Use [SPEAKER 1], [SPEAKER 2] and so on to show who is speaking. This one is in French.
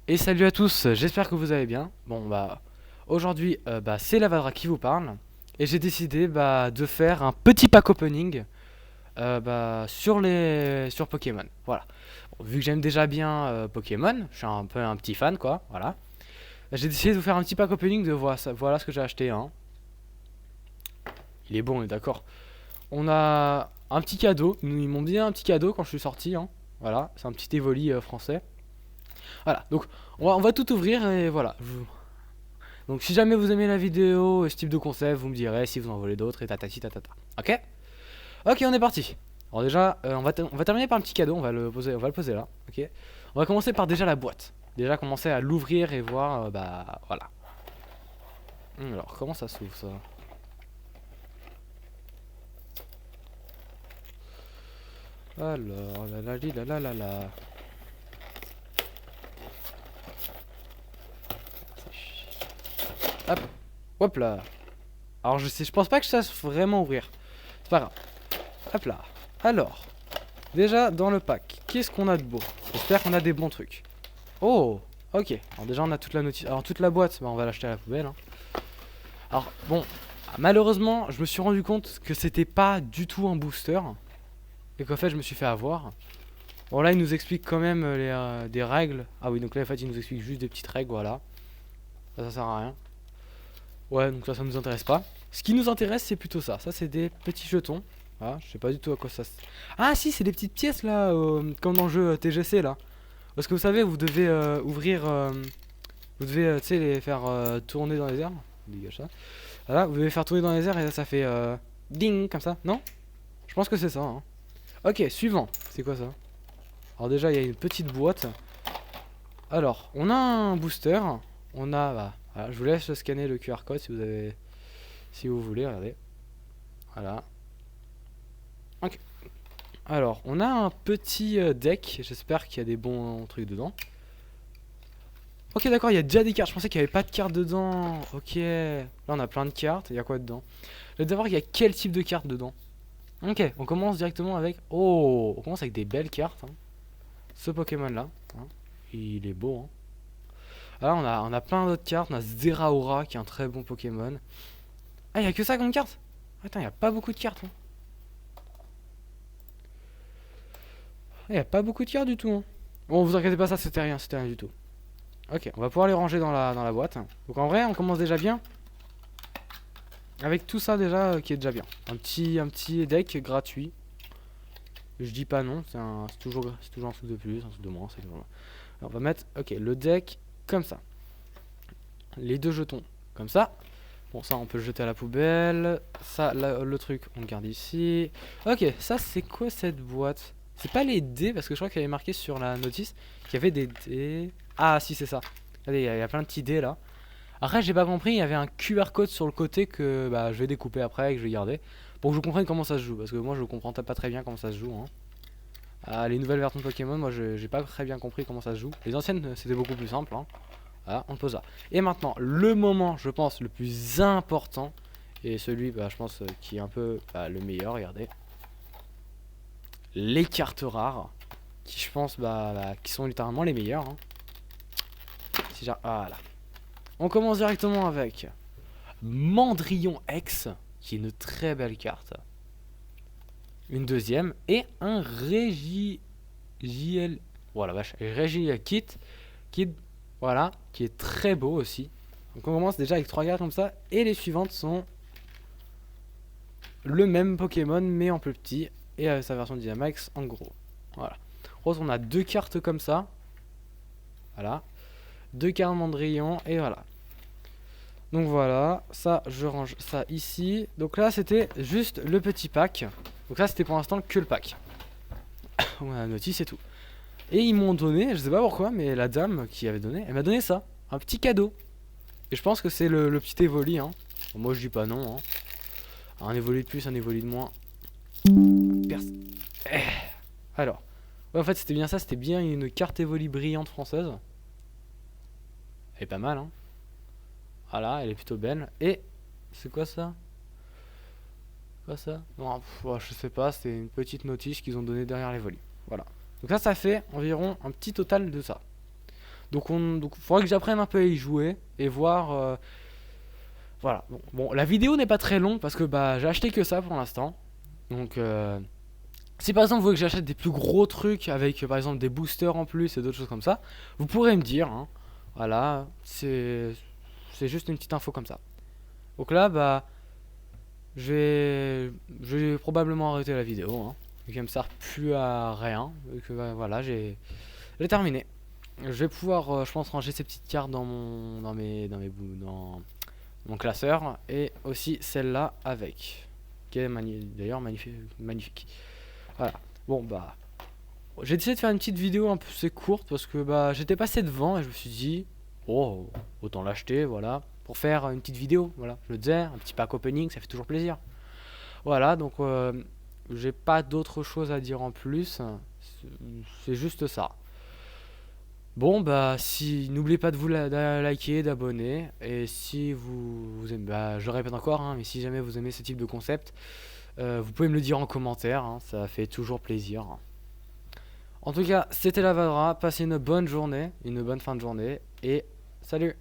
[SPEAKER 1] Et salut à tous, j'espère que vous allez bien. Bon bah aujourd'hui c'est Lavadra qui vous parle et j'ai décidé de faire un petit pack opening sur Pokémon. Voilà. Bon, vu que j'aime déjà bien Pokémon, je suis un peu un petit fan quoi, voilà. J'ai décidé de vous faire un petit pack opening de voilà ce que j'ai acheté hein. Il est bon, on est d'accord. On a un petit cadeau, ils m'ont dit un petit cadeau quand je suis sorti hein. Voilà, c'est un petit Evoli français. Voilà, donc on va tout ouvrir et voilà. Donc si jamais vous aimez la vidéo, ce type de concept, vous me direz si vous en voulez d'autres et tatati tatata. Ok. Ok, on est parti. Alors déjà, on va terminer par un petit cadeau, on va le poser là. Ok. On va commencer par déjà la boîte. Déjà commencer à l'ouvrir et voir, voilà. Alors comment ça s'ouvre ça? Alors, la. Hop, hop là. Alors je pense pas que je sache vraiment ouvrir. C'est pas grave. Hop là. Alors, déjà dans le pack, qu'est-ce qu'on a de beau? J'espère qu'on a des bons trucs. Oh, ok. Alors déjà on a toute la notice. Alors toute la boîte, on va l'acheter à la poubelle hein. Alors bon, malheureusement, je me suis rendu compte que c'était pas du tout un booster et qu'en fait je me suis fait avoir. Bon là il nous explique quand même des règles. Ah oui, donc là en fait il nous explique juste des petites règles, voilà. Ça sert à rien. Ouais, donc ça nous intéresse pas. Ce qui nous intéresse c'est plutôt ça. Ça c'est des petits jetons. Ah, je sais pas du tout à quoi ça. Ah si, c'est des petites pièces là, comme dans le jeu TGC là. Parce que vous savez, vous devez ouvrir. Vous devez, tu sais, les faire tourner dans les airs. Dégage ça. Voilà, vous devez faire tourner dans les airs et là ça fait ding comme ça, non? Je pense que c'est ça. Hein. Ok, suivant. C'est quoi ça? Alors déjà, il y a une petite boîte. Alors, on a un booster. On a. Voilà, je vous laisse scanner le QR code si vous avez, si vous voulez. Regardez. Voilà. Ok. Alors, on a un petit deck. J'espère qu'il y a des bons trucs dedans. Ok, d'accord, il y a déjà des cartes. Je pensais qu'il n'y avait pas de cartes dedans. Ok. Là, on a plein de cartes. Il y a quoi dedans? Je vais d'abord, il y a quel type de cartes dedans? Ok, on commence directement avec... Oh, on commence avec des belles cartes. Hein. Ce Pokémon-là. Hein. Il est beau. Hein. Là, on a plein d'autres cartes. On a Zeraora, qui est un très bon Pokémon. Ah, il n'y a que ça comme carte? Attends, il n'y a pas beaucoup de cartes. Hein. Il n'y a pas beaucoup de cartes du tout. Hein. Bon, vous inquiétez pas, ça, c'était rien du tout. Ok, on va pouvoir les ranger dans la boîte. Donc en vrai, on commence déjà bien. Avec tout ça déjà qui est déjà bien. Un petit deck gratuit. Je dis pas non, c'est toujours un truc de plus, un truc de moins. Alors, on va mettre le deck comme ça. Les deux jetons comme ça. Bon, ça on peut le jeter à la poubelle. Ça, le truc, on le garde ici. Ok, ça c'est quoi cette boîte? C'est pas les dés, parce que je crois qu'il y avait marqué sur la notice qu'il y avait des dés. Ah si, c'est ça. Regardez, il y a plein de petits dés là. Après, j'ai pas compris, il y avait un QR code sur le côté que je vais découper après et que je vais garder. Pour que je comprenne comment ça se joue. Parce que moi, je comprends pas très bien comment ça se joue. Hein. Ah, les nouvelles versions de Pokémon, moi, j'ai pas très bien compris comment ça se joue. Les anciennes, c'était beaucoup plus simple. Hein. Voilà, on le pose là. Et maintenant, le moment, je pense, le plus important. Et celui, je pense, qui est un peu le meilleur, regardez. Les cartes rares. Qui, je pense, qui sont littéralement les meilleures. Hein. Si voilà. On commence directement avec Mandrillon X, qui est une très belle carte. Une deuxième. Et un JL. Voilà, vache. Kit. Voilà. Qui est très beau aussi. Donc on commence déjà avec trois cartes comme ça. Et les suivantes sont le même Pokémon, mais en plus petit. Et avec sa version Dynamax en gros. Voilà. Rose, on a deux cartes comme ça. Voilà. Deux cartes Mandrillon. Et voilà. Donc voilà, ça je range ça ici. Donc là c'était juste le petit pack. Donc là c'était pour l'instant que le pack. On a la notice et tout. Et ils m'ont donné, je sais pas pourquoi, mais la dame qui avait donné, elle m'a donné ça, un petit cadeau. Et je pense que c'est le petit Evoli. Hein. Bon, moi je dis pas non. Hein. Un Evoli de plus, un Evoli de moins. Eh. Alors, ouais, en fait c'était bien ça, c'était bien une carte Evoli brillante française. Elle est pas mal, hein. Voilà, elle est plutôt belle. Et c'est quoi ça? Quoi ça? Non, je sais pas, c'est une petite notice qu'ils ont donnée derrière les volets. Voilà. Donc là, ça fait environ un petit total de ça. Donc faudrait que j'apprenne un peu à y jouer et voir. Voilà. Bon, la vidéo n'est pas très longue parce que bah j'ai acheté que ça pour l'instant. Donc si par exemple vous voulez que j'achète des plus gros trucs avec par exemple des boosters en plus et d'autres choses comme ça, vous pourrez me dire, hein. Voilà, c'est juste une petite info comme ça. Donc là, bah, je vais probablement arrêter la vidéo, hein, vu qu'elle me sert plus à rien. Et que bah, voilà, j'ai terminé. Je vais pouvoir, je pense, ranger ces petites cartes dans mon classeur et aussi celle-là avec, qui est d'ailleurs magnifique. Voilà. Bon bah, j'ai décidé de faire une petite vidéo un peu c'est courte parce que bah j'étais passé devant et je me suis dit oh autant l'acheter voilà pour faire une petite vidéo voilà je le disais un petit pack opening ça fait toujours plaisir voilà donc j'ai pas d'autre chose à dire en plus c'est juste ça bon bah si n'oubliez pas de vous liker d'abonner et si vous aimez bah je le répète encore hein, mais si jamais vous aimez ce type de concept vous pouvez me le dire en commentaire hein, ça fait toujours plaisir. En tout cas, c'était la Vadra. Passez une bonne journée, une bonne fin de journée et salut!